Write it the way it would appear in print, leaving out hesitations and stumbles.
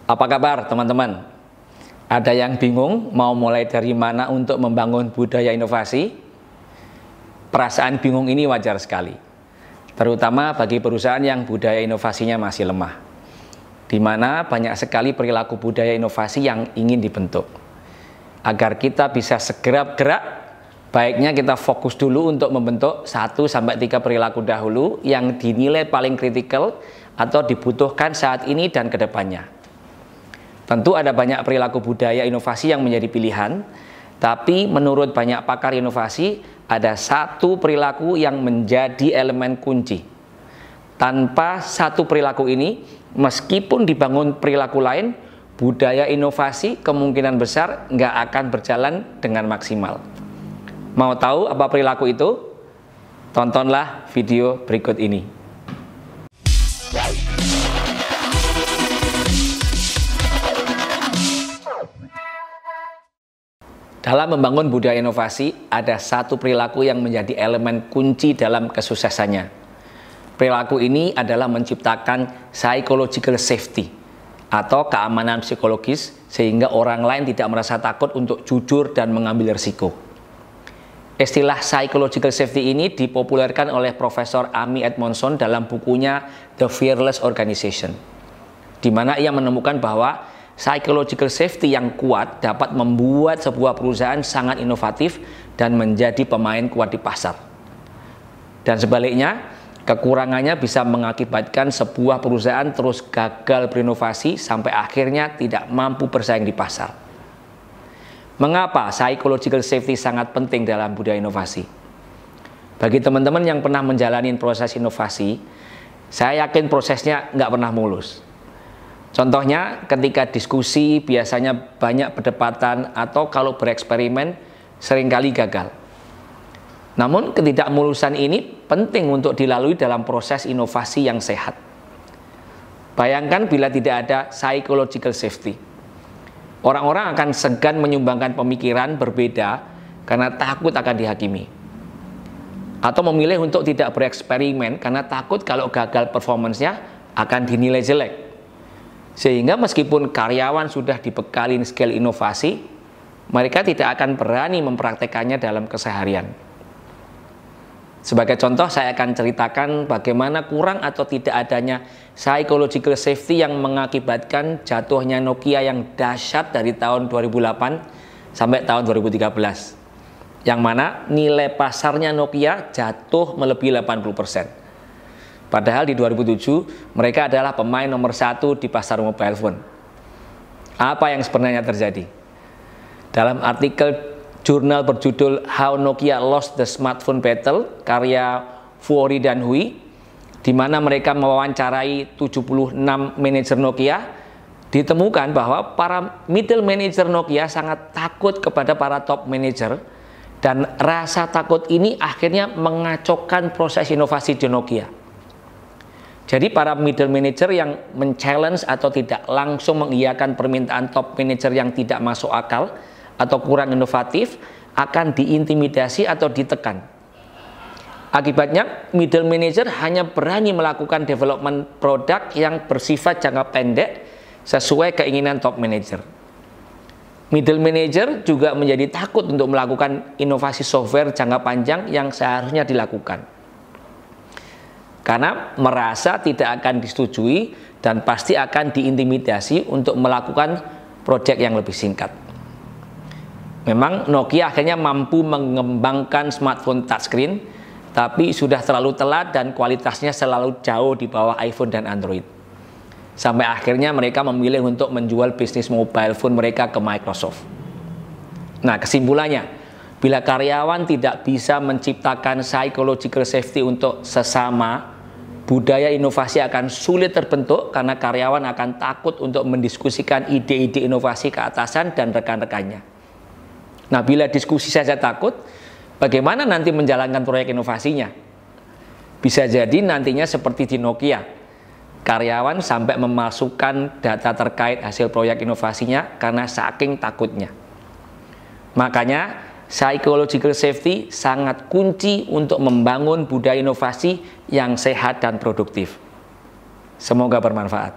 Apa kabar teman-teman? Ada yang bingung mau mulai dari mana untuk membangun budaya inovasi? Perasaan bingung ini wajar sekali, terutama bagi perusahaan yang budaya inovasinya masih lemah, di mana banyak sekali perilaku budaya inovasi yang ingin dibentuk. Agar kita bisa segera gerak, baiknya kita fokus dulu untuk membentuk 1-3 perilaku dahulu yang dinilai paling kritikal atau dibutuhkan saat ini dan kedepannya. Tentu ada banyak perilaku budaya inovasi yang menjadi pilihan, tapi menurut banyak pakar inovasi, ada satu perilaku yang menjadi elemen kunci. Tanpa satu perilaku ini, meskipun dibangun perilaku lain, budaya inovasi kemungkinan besar nggak akan berjalan dengan maksimal. Mau tahu apa perilaku itu? Tontonlah video berikut ini. Dalam membangun budaya inovasi, ada satu perilaku yang menjadi elemen kunci dalam kesuksesannya. Perilaku ini adalah menciptakan psychological safety atau keamanan psikologis sehingga orang lain tidak merasa takut untuk jujur dan mengambil risiko. Istilah psychological safety ini dipopulerkan oleh Profesor Amy Edmondson dalam bukunya The Fearless Organization, di mana ia menemukan bahwa psychological safety yang kuat dapat membuat sebuah perusahaan sangat inovatif dan menjadi pemain kuat di pasar. Dan sebaliknya, kekurangannya bisa mengakibatkan sebuah perusahaan terus gagal berinovasi sampai akhirnya tidak mampu bersaing di pasar. Mengapa psychological safety sangat penting dalam budaya inovasi? Bagi teman-teman yang pernah menjalani proses inovasi, saya yakin prosesnya nggak pernah mulus. Contohnya ketika diskusi biasanya banyak perdebatan atau kalau bereksperimen seringkali gagal. Namun ketidakmulusan ini penting untuk dilalui dalam proses inovasi yang sehat. Bayangkan bila tidak ada psychological safety. Orang-orang akan segan menyumbangkan pemikiran berbeda karena takut akan dihakimi. Atau memilih untuk tidak bereksperimen karena takut kalau gagal performance-nya akan dinilai jelek. Sehingga meskipun karyawan sudah dibekali skill inovasi, mereka tidak akan berani mempraktekannya dalam keseharian. Sebagai contoh, saya akan ceritakan bagaimana kurang atau tidak adanya psychological safety yang mengakibatkan jatuhnya Nokia yang dahsyat dari tahun 2008 sampai tahun 2013. Yang mana nilai pasarnya Nokia jatuh melebihi 80%. Padahal di 2007 mereka adalah pemain nomor 1 di pasar mobile phone. Apa yang sebenarnya terjadi? Dalam artikel jurnal berjudul How Nokia Lost the Smartphone Battle karya Fuori dan Hui, di mana mereka mewawancarai 76 manajer Nokia, ditemukan bahwa para middle manager Nokia sangat takut kepada para top manager, dan rasa takut ini akhirnya mengacaukan proses inovasi di Nokia. Jadi para middle manager yang men-challenge atau tidak langsung mengiyakan permintaan top manager yang tidak masuk akal atau kurang inovatif akan diintimidasi atau ditekan. Akibatnya middle manager hanya berani melakukan development produk yang bersifat jangka pendek sesuai keinginan top manager. Middle manager juga menjadi takut untuk melakukan inovasi software jangka panjang yang seharusnya dilakukan. Karena merasa tidak akan disetujui dan pasti akan diintimidasi untuk melakukan proyek yang lebih singkat. Memang Nokia akhirnya mampu mengembangkan smartphone touchscreen, tapi sudah terlalu telat dan kualitasnya selalu jauh di bawah iPhone dan Android. Sampai akhirnya mereka memilih untuk menjual bisnis mobile phone mereka ke Microsoft. Nah, kesimpulannya, bila karyawan tidak bisa menciptakan psychological safety untuk sesama, budaya inovasi akan sulit terbentuk karena karyawan akan takut untuk mendiskusikan ide-ide inovasi ke atasan dan rekan-rekannya. Nah, bila diskusi saja takut, bagaimana nanti menjalankan proyek inovasinya? Bisa jadi nantinya seperti di Nokia, karyawan sampai memasukkan data terkait hasil proyek inovasinya karena saking takutnya. Makanya, psychological safety sangat kunci untuk membangun budaya inovasi yang sehat dan produktif. Semoga bermanfaat.